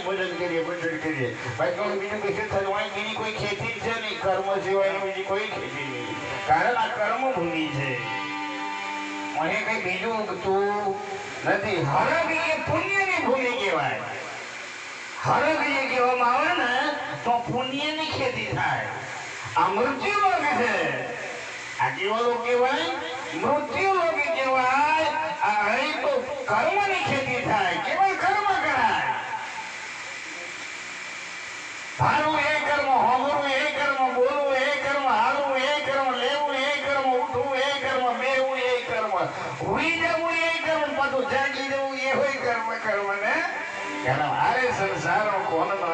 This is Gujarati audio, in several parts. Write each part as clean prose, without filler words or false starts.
ભજન કરીએ ભજન કરીએ બાકી બીજું કશું થયું બીજી કોઈ ખેતી છે નહીં કર્મ સિવાય બીજી કોઈ ખેતી નહીં કારણ આ કર્મ ભૂમિ છે અહીં કઈ બીજું ઉગતું નથી હરગ એ પુણ્યની ભૂમિ કહેવાય હરગ જે કહેવામાં આવે ને તો પુણ્યની ખેતી થાય આ મૃત્યુ લોક છે આ કેવો લોક કહેવાય મૃત્યુ લોક કહેવાય આ અહીં તો કર્મની ખેતી થાય કેવળ કર્મ કરાય હારું એ કર્મ હોમરું એ કર્મ બોલવું એ કર્મ હાલવું એ કર્મ લેવું એ કર્મ ઉઠવું એ કર્મ બેવું એ કર્મ હુઈ જવું એ કર્મ પાછું જાગી જવું એ હોય કર્મ કર્મ ને કારણ હારે સંસારનો કોનનો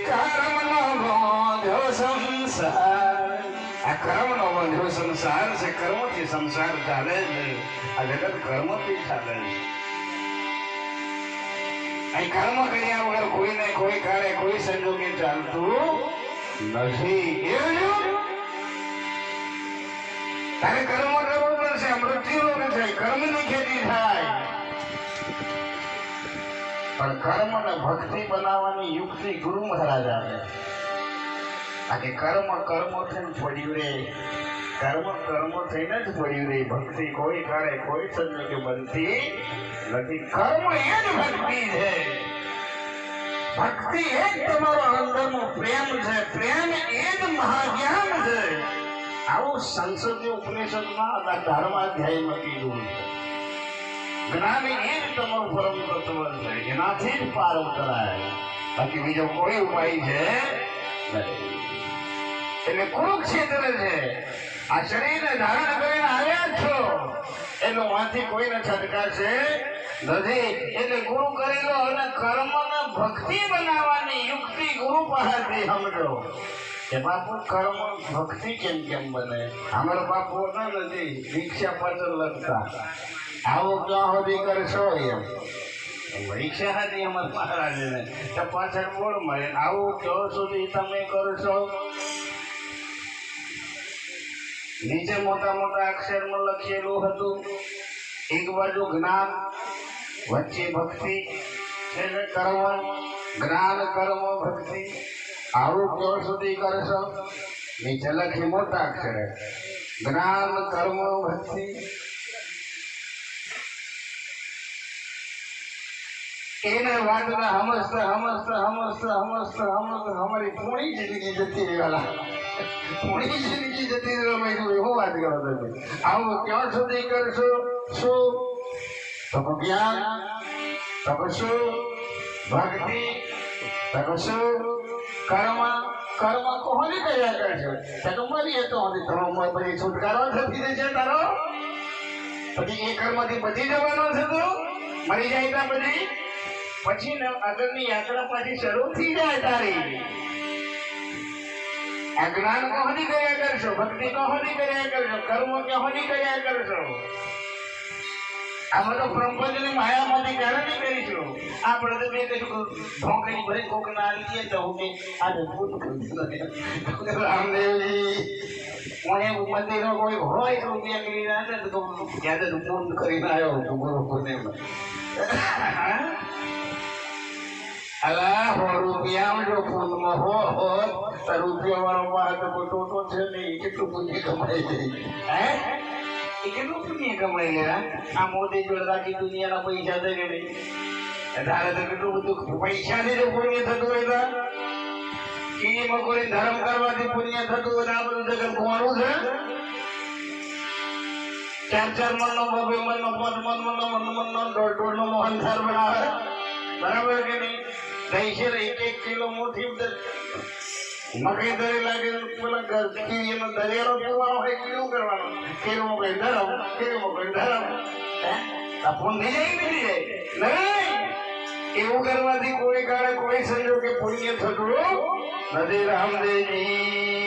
કર્મનો બાંધ્યો સંસાર આ કર્મનો બાંધ્યો સંસાર છે કર્મથી સંસાર ચાલે છે આ જગત કર્મથી ચાલે છે અહીં કર્મ કર્યા વગર કોઈને કોઈ કાળે કોઈ સંજોગે ચાલતું નથી તારે કર્મ કરવું પડશે મૃત્યુ લોક થાય કર્મની ખેતી થાય પણ કર્મ ને ભક્તિ બનાવવાની યુક્તિ ગુરુ મહારાજ આપે આકે કર્મ કર્મો થઈને પડ્યું રે કર્મ કર્મો થઈને જ પડ્યું રે ભક્તિ કોઈ કાળે કોઈ સંજોગે બનતી નથી કર્મ એ જ ભક્તિ છે ભક્તિ એ જ તમારો અંદરનો પ્રેમ છે પ્રેમ એ જ મહાજ્ઞાન છે આવું સંસદીય ઉપનિષદમાં ધર્માધ્યાયમાં કીધું જ્ઞાન એ જ તમારું પરમ તત્વ છે એનાથી જ પાર કરાય બાકી બીજો કોઈ ઉપાય છે એટલે કુરુક્ષેત્ર છે આ શરીરને ધારણ કરીને આવ્યા છો એનો માંથી કોઈને છટકાશે નથી એટલે ગુરુ કરેલો અને કર્મને ભક્તિ બનાવવાની યુક્તિ ગુરુ પાસેથી સમજો કે બાપુ કર્મ ભક્તિ કેમ કેમ બને અમારો બાપુ નથી દીક્ષા પાછળ લખતા આવો ક્યાં સુધી કરશો એમ પરીક્ષા હતી અમારા મહારાજને તો પાછળ બોલ મળે આવું ક્યાં સુધી તમે કરશો નીચે મોટા મોટા અક્ષરમાં લખેલું હતું એક બાજુ જ્ઞાન વચ્ચે ભક્તિ એટલે કર્મ જ્ઞાન કર્મ ભક્તિ આવું ક્યાં સુધી કરશો નીચે લખી મોટા અક્ષરે જ્ઞાન કર્મ ભક્તિ એને વાતને સમજતા અમારી પૂરી જિંદગી જતી રહેલા પૂરી જિંદગી જતી રહેવા એવું વાત કરો તમે આવું ક્યાં સુધી કરશો શું તો જ્ઞાન તો શું ભક્તિ તો શું કર્મ કર્મ કોની કર્યા કરશો તો મરીએ તો પછી છુટકારો થતી જશે તારો પછી એ કર્મથી બચી જવાનો છે તો મરી જાય ત્યાં બધી પછી આગળની યાત્રા પાછી શરૂ થઈ જાય તારી આ જ્ઞાન કોની કર્યા કરશો ભક્તિ કોની કર્યા કરશો કર્મ કોની કર્યા કરશો આ બધો બ્રહ્મજની માયામાંથી ક્યારે નહીં કરીશું આપણે તો બે કશું ઢોંકણી ભરી કોક ના લીધે તો હું આજે ભૂત રામદેવજી મને મંદિરો કોઈ હોય રૂપિયા કરી રહ્યા તો ક્યારે પૂર્ણ કરીને આવ્યો બરોબર અલા રૂપિયા જો પૂર્ણમાં હોત તો રૂપિયા વાળો મારે તો કોઈ ટોટો છે નહીં કેટલું પુણ્ય કમાઈ જાય હે કેટલું પુણ્ય કમાઈ ગયા આ મોદી જોડે રાખી દુનિયાના પૈસા દે કે નહીં તારે તો કેટલું બધું પૈસાથી જો પુણ્ય થતું હોય તો કીડી મકોડી ધર્મ કરવાથી પુણ્ય થતું હોય આ બધું જગત કોવાનું છે 4 મનનો 2 મનનો 5 મનનો દોઢ નો મોહનથાળ બનાવે બરાબર કે નહીં દહીં 1 કિલો મોટી મકઈ દરી લાગે પેલા કીડીનો દરિયાનો પીવાનો હોય કેવું કરવાનો કેવું કઈ ધરમ કેવું કઈ ધરમ આ ફોન થઈ જાય નહીં એવું કરવાથી કોઈ કાળે કોઈ સંજોગે પુણ્ય થતું નથી રામદેવજી